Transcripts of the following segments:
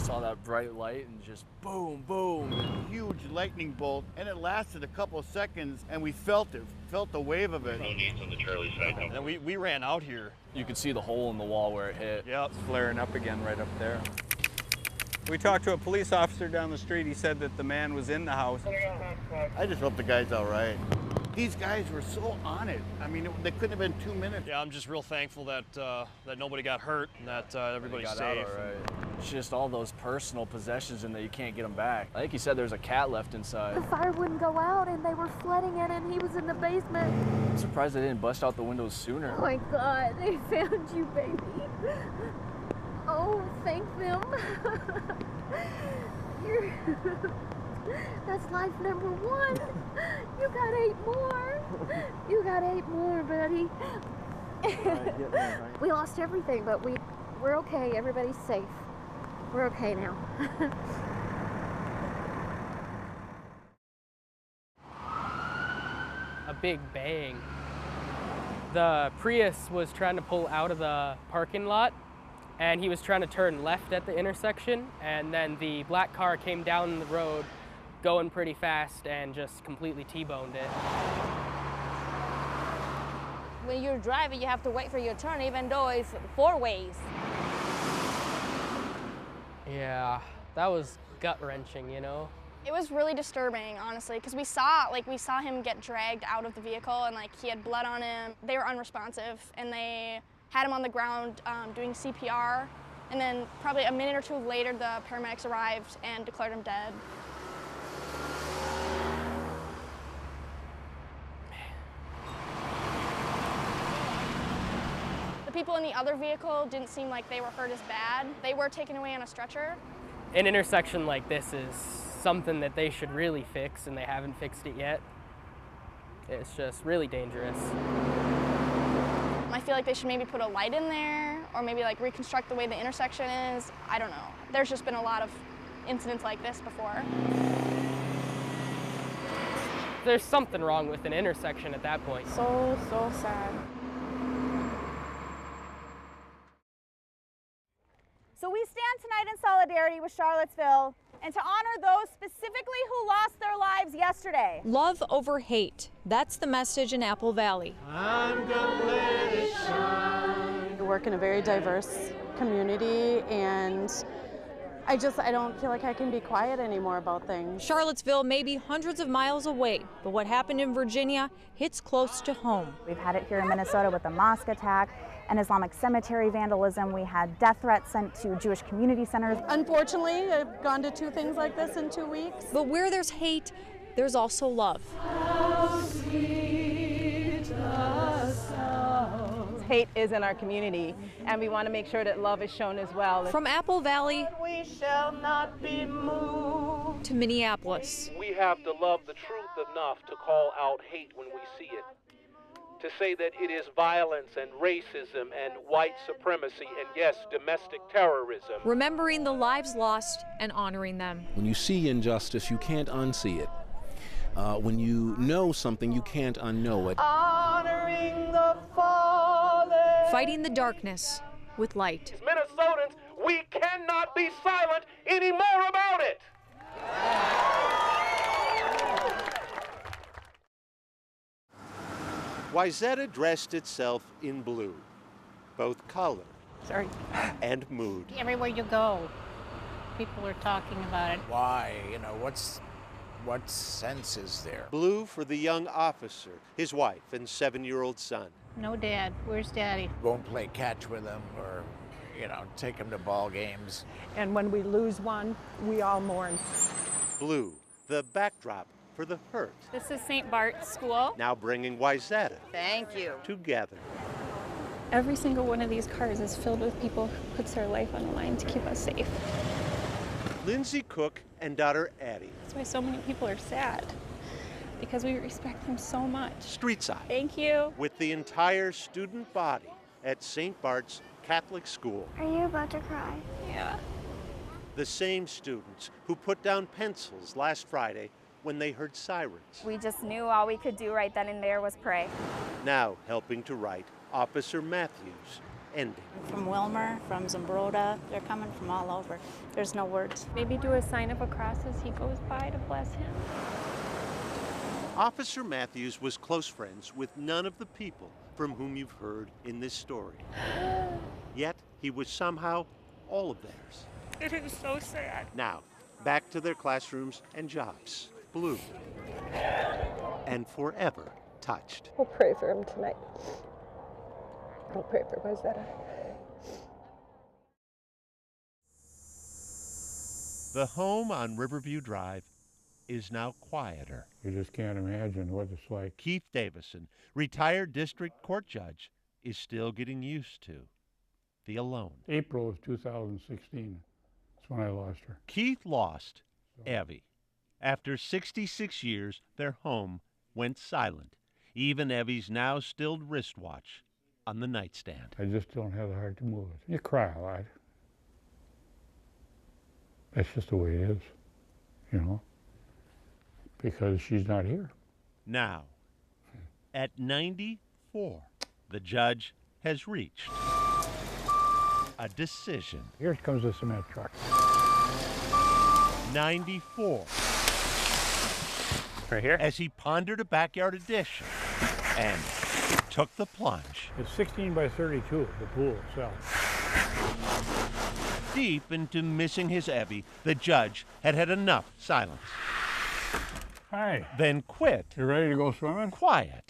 saw that bright light and just boom, boom. Huge lightning bolt, and it lasted a couple of seconds, and we felt the wave of it. No needs on the Charlie side. No. And we ran out here. You could see the hole in the wall where it hit. Yep. It's flaring up again right up there. We talked to a police officer down the street. He said that the man was in the house. I just hope the guy's all right. These guys were so on it. I mean, they couldn't have been 2 minutes. Yeah, I'm just real thankful that that nobody got hurt and that everybody's got safe. out all right. It's just all those personal possessions and that you can't get them back. I think he said there's a cat left inside. The fire wouldn't go out and they were flooding it and he was in the basement. I'm surprised they didn't bust out the windows sooner. Oh my God, they found you, baby. Oh, thank them. That's life number 1. You got 8 more. You got 8 more, buddy. We lost everything, but we're okay. Everybody's safe. We're okay now. A big bang. The Prius was trying to pull out of the parking lot, and he was trying to turn left at the intersection, and then the black car came down the road going pretty fast and just completely T-boned it. When you're driving, you have to wait for your turn, even though it's 4 ways. Yeah, that was gut-wrenching, you know? It was really disturbing, honestly, because we saw him get dragged out of the vehicle and he had blood on him. They were unresponsive and they had him on the ground doing CPR. And then probably a minute or 2 later, the paramedics arrived and declared him dead. The people in the other vehicle didn't seem like they were hurt as bad. They were taken away on a stretcher. An intersection like this is something that they should really fix, and they haven't fixed it yet. It's just really dangerous. I feel like they should maybe put a light in there, or maybe reconstruct the way the intersection is. I don't know. There's just been a lot of incidents like this before. There's something wrong with an intersection at that point. So sad. So we stand tonight in solidarity with Charlottesville and to honor those specifically who lost their lives yesterday. Love over hate. That's the message in Apple Valley. I'm gonna let it shine. I work in a very diverse community, and I don't feel like I can be quiet anymore about things. Charlottesville may be hundreds of miles away, but what happened in Virginia hits close to home. We've had it here in Minnesota with the mosque attack and Islamic cemetery vandalism. We had death threats sent to Jewish community centers. Unfortunately, I've gone to 2 things like this in 2 weeks. But where there's hate, there's also love. How sweet the sound. Hate is in our community, and we want to make sure that love is shown as well. From Apple Valley we shall not be moved to Minneapolis. We have to love the truth enough to call out hate when we see it. To say that it is violence and racism and white supremacy and, yes, domestic terrorism. Remembering the lives lost and honoring them. When you see injustice, you can't unsee it. When you know something, you can't unknow it. Honoring the fallen. Fighting the darkness with light. As Minnesotans, we cannot be silent anymore about it. Wayzata dressed itself in blue, both color and mood. Everywhere you go, people are talking about it. Why? What sense is there? Blue for the young officer, his wife, and 7-year-old son. No dad. Where's Daddy? Won't play catch with him or, take him to ball games. And when we lose one, we all mourn. Blue, the backdrop for the hurt. This is St. Bart's School. Now bringing Wayzata Thank you. together. Every single one of these cars is filled with people who puts their life on the line to keep us safe. Lindsay Cook and daughter Addie. That's why so many people are sad, because we respect them so much. Street side. Thank you. With the entire student body at St. Bart's Catholic School. Are you about to cry? Yeah. The same students who put down pencils last Friday when they heard sirens. We just knew all we could do right then and there was pray. Now helping to write Officer Matthews' ending. From Wilmer, from Zambroda, they're coming from all over. There's no words. Maybe do a sign of a cross as he goes by to bless him. Officer Matthews was close friends with none of the people from whom you've heard in this story. Yet he was somehow all of theirs. It is so sad. Now, back to their classrooms and jobs, blue and forever touched. We'll pray for him tonight. We'll pray for Rosetta. The home on Riverview Drive is now quieter. You just can't imagine what it's like. Keith Davison, retired district court judge, is still getting used to the alone. April of 2016, that's when I lost her. Keith lost Evie. After 66 years, their home went silent. Even Evie's now stilled wristwatch on the nightstand. I just don't have the heart to move it. You cry a lot. That's just the way it is, you know, because she's not here. Now, at 94, the judge has reached a decision. Here comes the cement truck. 94. Right here? As he pondered a backyard addition and took the plunge. It's 16 by 32, the pool itself. Deep into missing his Evie, the judge had had enough silence. Hi. Then quit. You ready to go swimming? Quiet.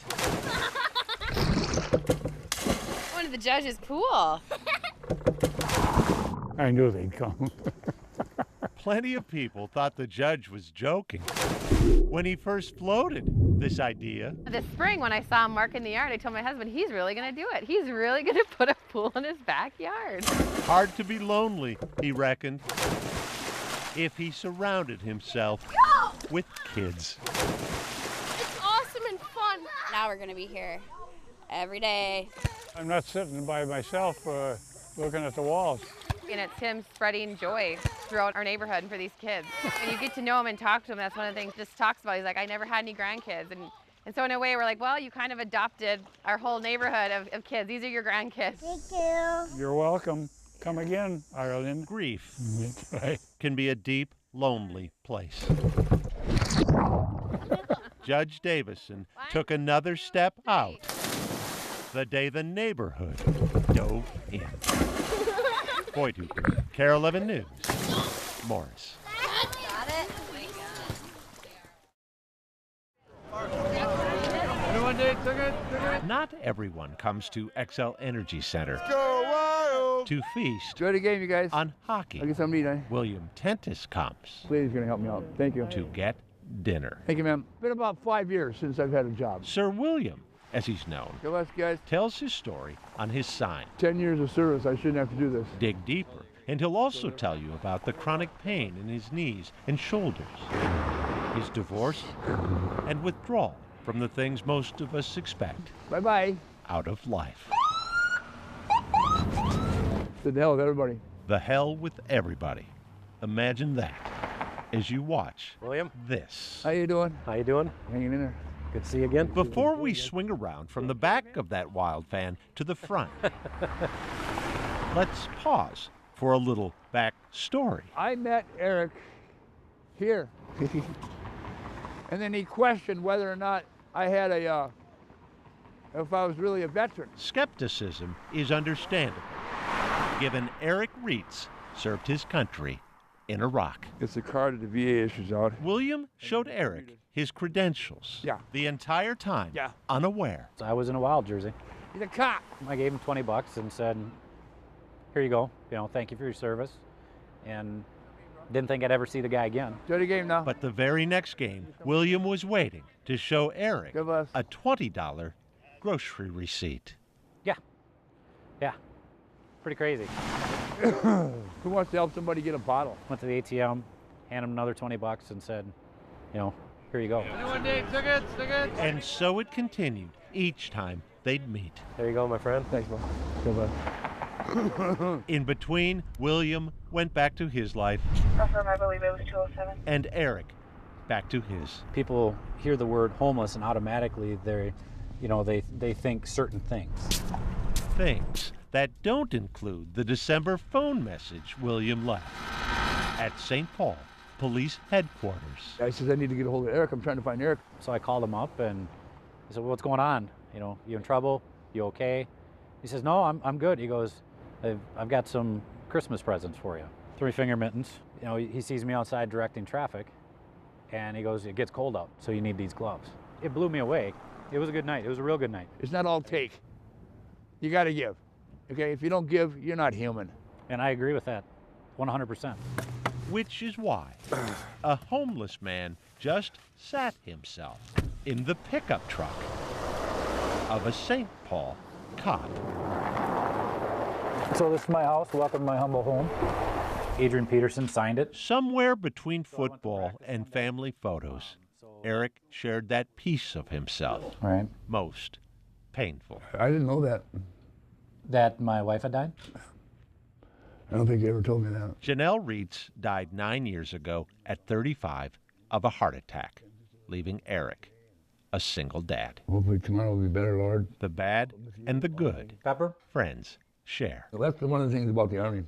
One of the judge's pool. I knew they'd come. Plenty of people thought the judge was joking when he first floated this idea. This spring, when I saw him marking the yard, I told my husband, he's really going to do it. He's really going to put a pool in his backyard. Hard to be lonely, he reckoned, if he surrounded himself with kids. It's awesome and fun. Now we're going to be here every day. I'm not sitting by myself looking at the walls. And it's him spreading joy throughout our neighborhood and for these kids. When you get to know him and talk to him, that's one of the things he just talks about. He's like, I never had any grandkids. And so in a way, we're like, well, you kind of adopted our whole neighborhood of kids. These are your grandkids. Thank you. You're welcome. Come again, Ireland. Grief Right. can be a deep, lonely place. Judge Davison took another step out the day the neighborhood dove in. Boyd Hooper, KARE 11 News, Morris. Got it. Not everyone comes to XL Energy Center to feast Enjoy the game, you guys. on hockey. I'll get something to eat, eh? William Tentis comes Lady's gonna help me out. Thank you. to get dinner. Thank you, ma'am. Been about 5 years since I've had a job. Sir William, as he's known, God bless you guys. tells his story on his sign. 10 years of service. I shouldn't have to do this. Dig deeper, and he'll also tell you about the chronic pain in his knees and shoulders, his divorce, and withdrawal from the things most of us expect Bye-bye. out of life. To the hell with everybody. The hell with everybody. Imagine that as you watch William, this. How you doing? how you doing? Hanging in there. Good to see you again. Before we swing around from the back of that wild fan to the front, let's pause for a little back story. I met Eric here. And then he questioned whether or not I had if I was really a veteran. Skepticism is understandable, given Eric Reitz served his country in Iraq. It's a card that the VA issues out. William showed Eric his credentials the entire time, unaware. I was in a wild jersey. He's a cop. I gave him $20 and said, here you go, thank you for your service. And didn't think I'd ever see the guy again. Enjoy the game now. But the very next game, William was waiting to show Eric a $20 grocery receipt. Yeah, pretty crazy. Who wants to help somebody get a bottle? Went to the ATM, handed him another $20 and said, here you go. Anyone need tickets? And so it continued each time they'd meet. There you go, my friend. Thanks, bro. Goodbye. In between, William went back to his life. I believe it was 207. And Eric back to his. People hear the word homeless and automatically they think certain things. Things that don't include the December phone message William left at St. Paul Police Headquarters. I said, I need to get a hold of Eric. I'm trying to find Eric. So I called him up and I said, well, what's going on? You know, you in trouble? You okay? He says, no, I'm good. He goes, I've got some Christmas presents for you. 3-finger mittens. You know, he sees me outside directing traffic and he goes, it gets cold out, so you need these gloves. It blew me away. It was a good night. It was a real good night. It's not all take. You got to give. Okay, if you don't give, you're not human. And I agree with that, 100%. Which is why a homeless man just sat himself in the pickup truck of a St. Paul cop. So this is my house. Welcome to my humble home. Adrian Peterson signed it. Somewhere between football and family photos, Eric shared that piece of himself. Right. Most painful. I didn't know that. That my wife had died? I don't think you ever told me that. Janelle Reitz died 9 years ago at 35 of a heart attack, leaving Eric a single dad. Hopefully tomorrow will be better, Lord. The bad and the good. Pepper? Friends share. Well, that's one of the things about the Army.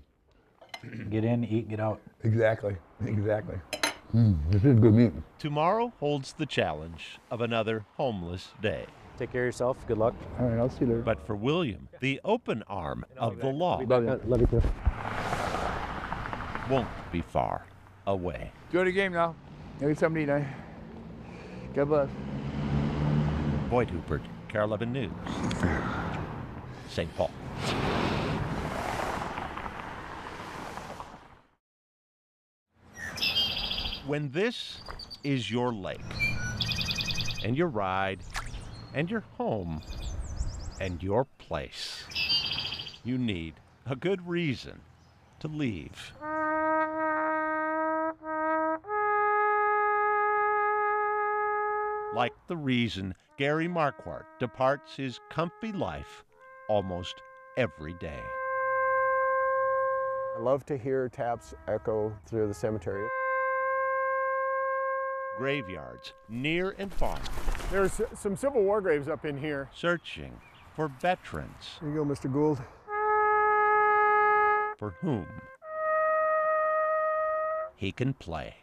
Get in, eat, get out. Exactly. This is good meat. Tomorrow holds the challenge of another homeless day. Take care of yourself. Good luck. All right, I'll see you later. But for William, the open arm of the law Love you too. won't be far away. Enjoy the game now. Maybe somebody tonight. God bless. Boyd Hubert, KARE 11 News, St. Paul. When this is your lake, and your ride, and your home, and your place, you need a good reason to leave. Like the reason Gary Marquardt departs his comfy life almost every day. I love to hear taps echo through the cemetery. Graveyards near and far. There's some Civil War graves up in here. Searching for veterans. Here you go, Mr. Gould. For whom he can play.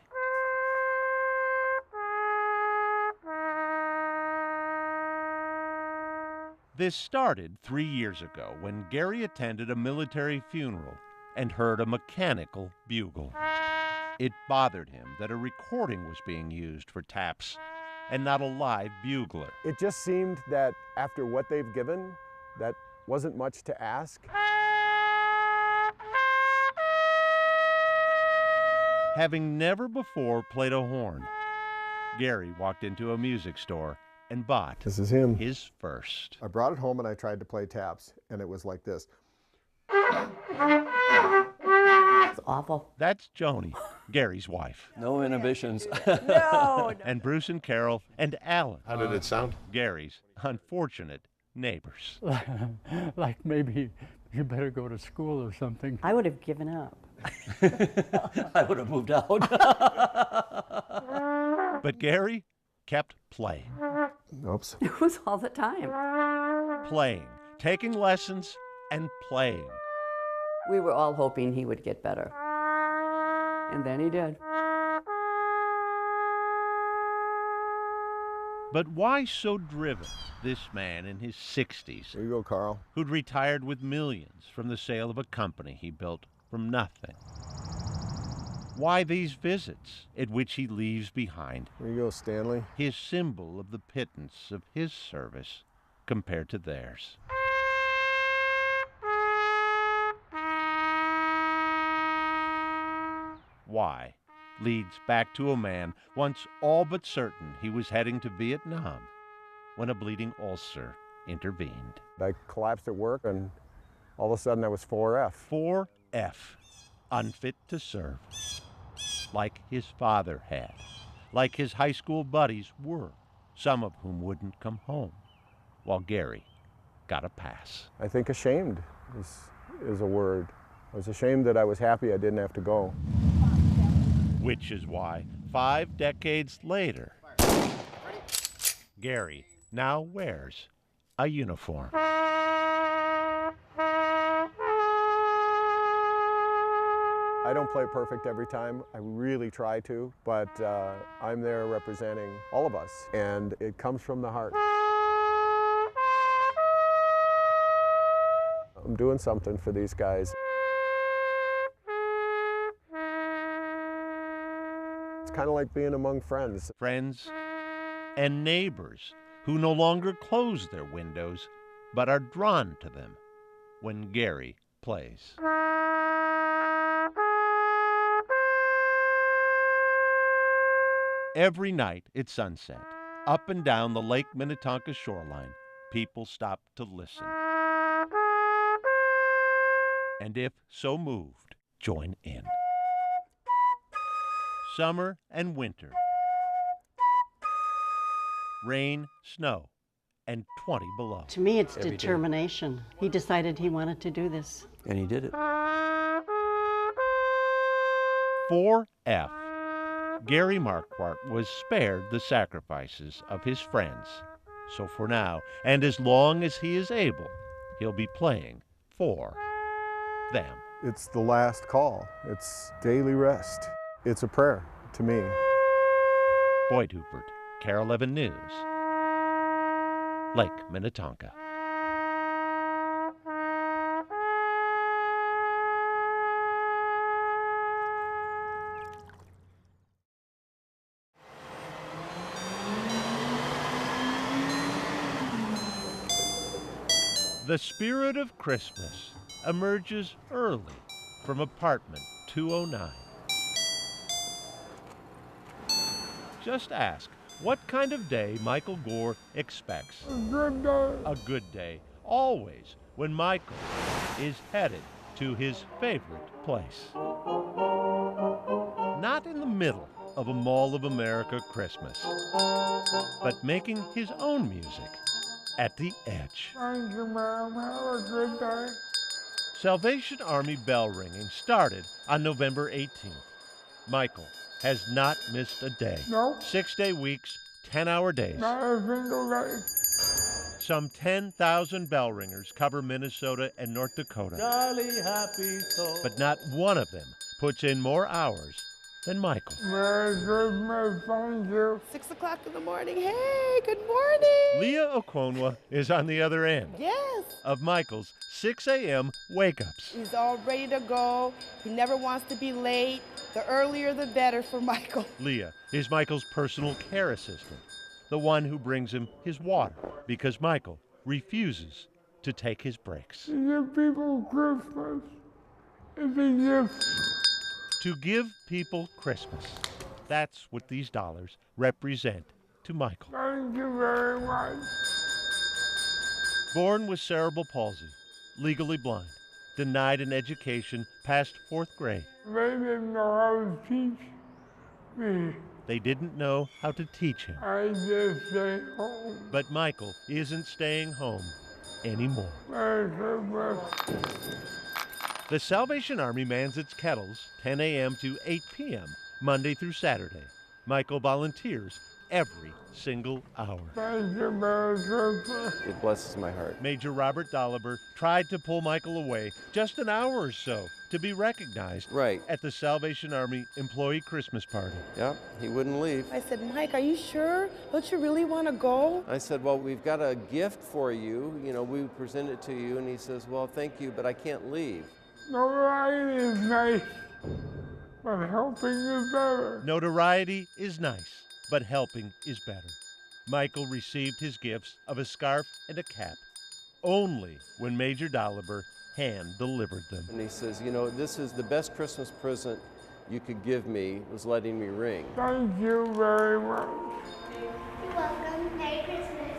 This started 3 years ago when Gary attended a military funeral and heard a mechanical bugle. It bothered him that a recording was being used for taps and not a live bugler. It just seemed that after what they've given, that wasn't much to ask. Having never before played a horn, Gary walked into a music store and bought This is him. His first. I brought it home and I tried to play taps, and it was like this. It's awful. That's Joni, Gary's wife. No inhibitions. No. And Bruce and Carol and Alan. How did it sound? Gary's unfortunate neighbors. Like maybe you better go to school or something. I would have given up. I would have moved out. But Gary kept playing. Oops. It was all the time. Playing, taking lessons, and playing. We were all hoping he would get better. And then he did. But why so driven, this man in his 60s? Here you go, Carl. Who'd retired with millions from the sale of a company he built from nothing. Why these visits at which he leaves behind? Here you go, Stanley. His symbol of the pittance of his service compared to theirs. Why leads back to a man once all but certain he was heading to Vietnam when a bleeding ulcer intervened. I collapsed at work, and all of a sudden I was 4F. 4F, unfit to serve. Like his father had, like his high school buddies were, some of whom wouldn't come home, while Gary got a pass. I think ashamed is a word. I was ashamed that I was happy I didn't have to go. Which is why, 5 decades later, Gary now wears a uniform. I don't play perfect every time. I really try to, but I'm there representing all of us, and it comes from the heart. I'm doing something for these guys. It's kind of like being among friends. Friends and neighbors who no longer close their windows but are drawn to them when Gary plays. Every night at sunset, up and down the Lake Minnetonka shoreline, people stop to listen. And if so moved, join in. Summer and winter, rain, snow, and 20 below. To me, it's Every day. determination. He decided he wanted to do this. And he did it. 4F. Gary Marquardt was spared the sacrifices of his friends. So for now, and as long as he is able, he'll be playing for them. It's the last call. It's daily rest. It's a prayer to me. Boyd Hubert, KARE 11 News, Lake Minnetonka. The spirit of Christmas emerges early from apartment 209. Just ask what kind of day Michael Gore expects. A good day. A good day, always, when Michael is headed to his favorite place. Not in the middle of a Mall of America Christmas, but making his own music at the edge. Thank you, ma'am. Have a good day. Salvation Army bell ringing started on November 18th. Michael has not missed a day. Nope. 6-day weeks, 10-hour days. Not a single day. Some 10,000 bell ringers cover Minnesota and North Dakota. Jolly happy soul. But not one of them puts in more hours than Michael. Merry Christmas, thank you. 6 o'clock in the morning. Hey, good morning. Leah Okwonwa is on the other end Yes. of Michael's 6 a.m. wake-ups. He's all ready to go. He never wants to be late. The earlier the better for Michael. Leah is Michael's personal care assistant, the one who brings him his water, because Michael refuses to take his breaks. To give people Christmas is a gift. To give people Christmas. That's what these dollars represent to Michael. Thank you very much. Born with cerebral palsy, legally blind, denied an education past 4th grade. They didn't know how to teach me. They didn't know how to teach him. I just stayed home. But Michael isn't staying home anymore. Merry Christmas. The Salvation Army mans its kettles 10 a.m. to 8 p.m., Monday through Saturday. Michael volunteers every single hour. Thank you, Merry Christmas. It blesses my heart. Major Robert Dolliver tried to pull Michael away just an hour or so to be recognized at the Salvation Army employee Christmas party. Yeah, he wouldn't leave. I said, Mike, are you sure? Don't you really want to go? I said, well, we've got a gift for you. You know, we present it to you. And he says, well, thank you, but I can't leave. Notoriety is nice, but helping is better. Notoriety is nice, but helping is better. Michael received his gifts of a scarf and a cap only when Major Dolliver hand-delivered them. And he says, you know, this is the best Christmas present you could give me, was letting me ring. Thank you very much. You're welcome. Merry Christmas.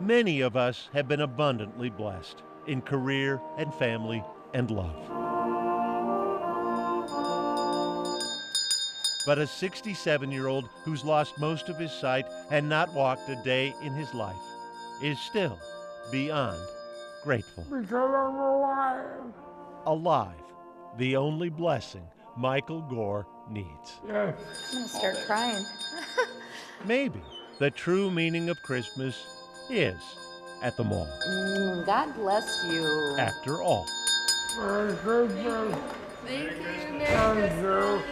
Many of us have been abundantly blessed in career and family and love. But a 67-year-old who's lost most of his sight and not walked a day in his life is still beyond grateful. Because I'm alive. Alive, the only blessing Michael Gore needs. Yes. I'm gonna start crying. Maybe the true meaning of Christmas is at the mall. God bless you. After all, Thank you, Merry Christmas.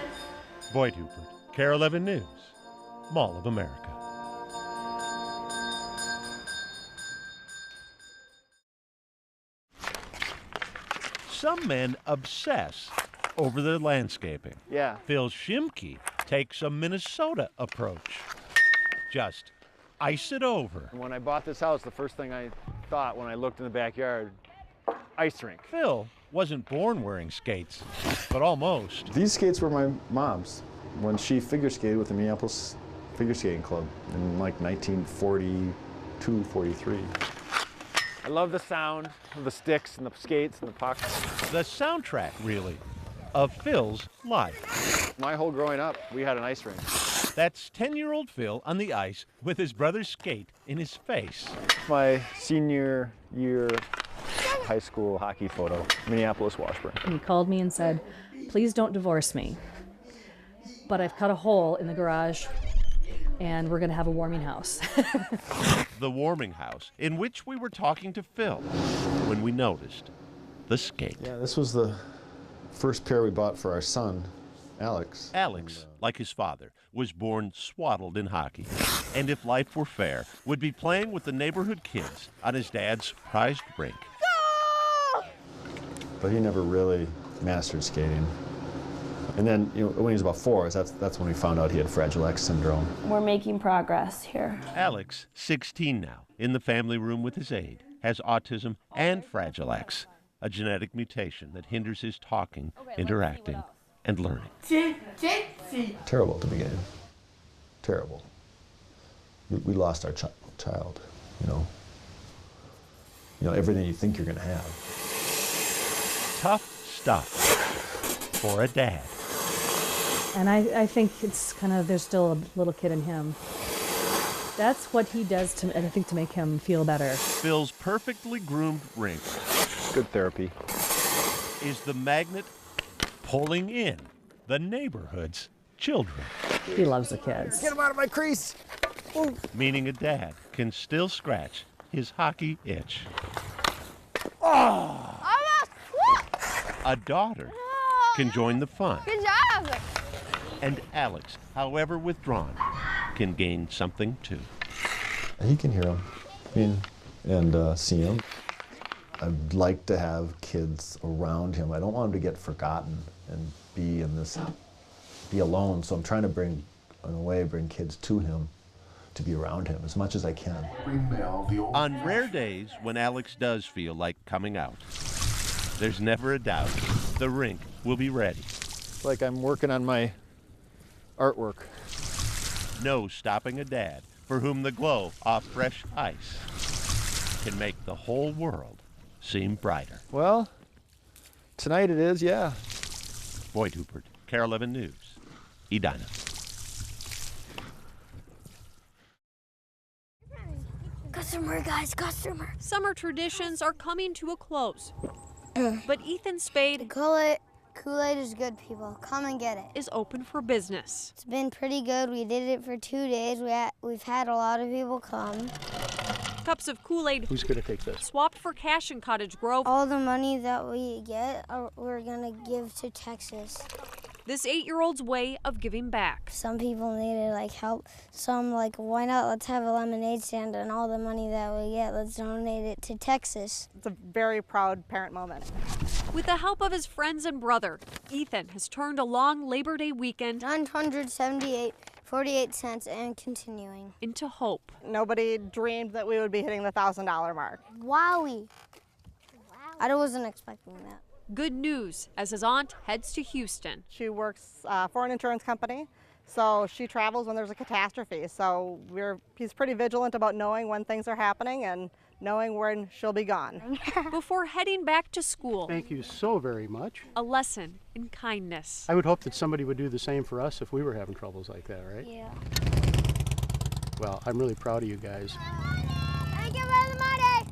Boyd Hubert, KARE 11 News, Mall of America. Some men obsess over their landscaping. Yeah. Phil Shimke takes a Minnesota approach. Just ice it over. When I bought this house, the first thing I thought when I looked in the backyard, ice rink. Phil wasn't born wearing skates, but almost. These skates were my mom's when she figure skated with the Minneapolis Figure Skating Club in like 1942, 43. I love the sound of the sticks and the skates and the pucks. The soundtrack, really, of Phil's life. My whole growing up, we had an ice rink. That's 10-year-old Phil on the ice with his brother's skate in his face. My senior year high school hockey photo, Minneapolis Washburn. He called me and said, please don't divorce me, but I've cut a hole in the garage and we're gonna have a warming house. The warming house, in which we were talking to Phil when we noticed the skate. Yeah, this was the first pair we bought for our son, Alex. Alex, like his father, was born swaddled in hockey, and if life were fair, would be playing with the neighborhood kids on his dad's prized rink. But he never really mastered skating. And then, when he was about 4, that's when we found out he had Fragile X syndrome. We're making progress here. Alex, 16 now, in the family room with his aide, has autism and Fragile X, a genetic mutation that hinders his talking, interacting, and learning. Terrible at the beginning. Terrible. We lost our child, everything you think you're going to have. Tough stuff for a dad. And I think it's there's still a little kid in him. That's what he does to make him feel better. Phil's perfectly groomed rink. Good therapy. Is the magnet pulling in the neighborhood's children. He loves the kids. Get him out of my crease. Ooh. Meaning a dad can still scratch his hockey itch. Oh! A daughter can join the fun. Good job. And Alex, however withdrawn, can gain something too. He can hear him and see him. I'd like to have kids around him. I don't want him to get forgotten and be alone. So I'm trying to bring kids to him, to be around him as much as I can. On rare days when Alex does feel like coming out, there's never a doubt the rink will be ready. It's like I'm working on my artwork. No stopping a dad for whom the glow off fresh ice can make the whole world seem brighter. Well, tonight it is, yeah. Boyd Hubert, KARE 11 News, Edina. Customer, guys, customer. Summer traditions are coming to a close. But Ethan Spade, Kool-Aid is good, people. Come and get it. Is open for business. It's been pretty good. We did it for 2 days. We've had a lot of people come. Cups of Kool-Aid. Who's going to take this? Swapped for cash in Cottage Grove. All the money that we get, we're going to give to Texas. This 8-year-old's way of giving back. Some people needed help. Some why not? Let's have a lemonade stand, and all the money that we get, let's donate it to Texas. It's a very proud parent moment. With the help of his friends and brother, Ethan has turned a long Labor Day weekend $978.48 and continuing into hope. Nobody dreamed that we would be hitting the $1,000 mark. Wowie! I wasn't expecting that. Good news as his aunt heads to Houston. She works for an insurance company, so she travels when there's a catastrophe. So he's pretty vigilant about knowing when things are happening and knowing when she'll be gone. Before heading back to school. Thank you so very much. A lesson in kindness. I would hope that somebody would do the same for us if we were having troubles like that, right? Yeah. Well, I'm really proud of you guys. Thank you for the money!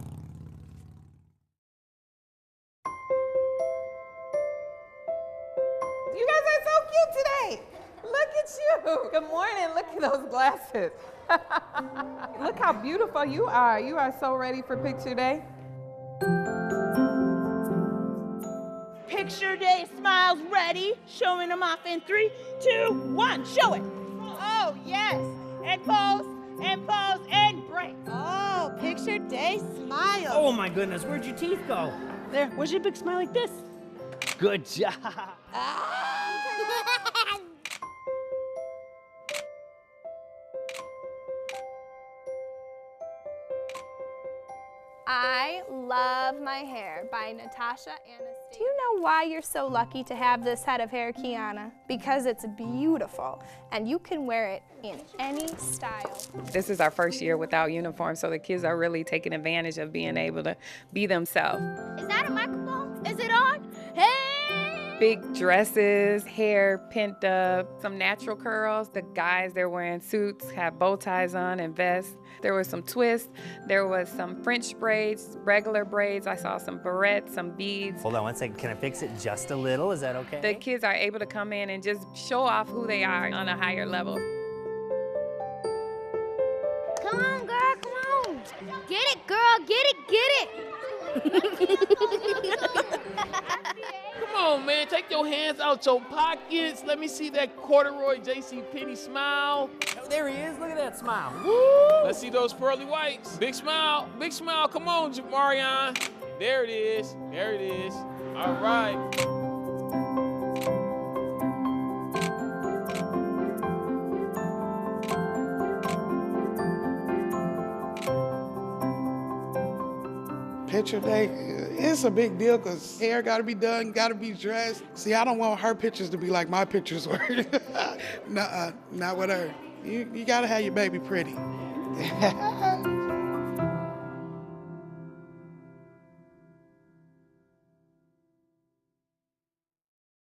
You guys are so cute today. Look at you. Good morning. Look at those glasses. Look how beautiful you are. You are so ready for picture day. Picture day smiles ready. Showing them off in 3, 2, 1. Show it. Oh, yes. And pose, and break. Oh, picture day smile. Oh, my goodness. Where'd your teeth go? There. Where's your big smile like this? Good job. I Love My Hair by Natasha Anastasia. Do you know why you're so lucky to have this head of hair, Kiana? Because it's beautiful and you can wear it in any style. This is our first year without uniform, so the kids are really taking advantage of being able to be themselves. Is that a microphone? Is it on? Hey! Big dresses, hair pent up, some natural curls. The guys, they're wearing suits, have bow ties on and vests. There was some twists. There was some French braids, regular braids. I saw some barrettes, some beads. Hold on one second. Can I fix it just a little? Is that okay? The kids are able to come in and just show off who they are on a higher level. Come on, girl, come on. Get it, girl, get it, get it. Come on, man, take your hands out your pockets. Let me see that corduroy JCPenney smile. Oh, there he is, look at that smile. Woo! Let's see those pearly whites. Big smile, come on, Jamarion. There it is, All right. Picture day, it's a big deal because hair got to be done, got to be dressed. See, I don't want her pictures to be like my pictures were. Nuh-uh, not with her. You got to have your baby pretty.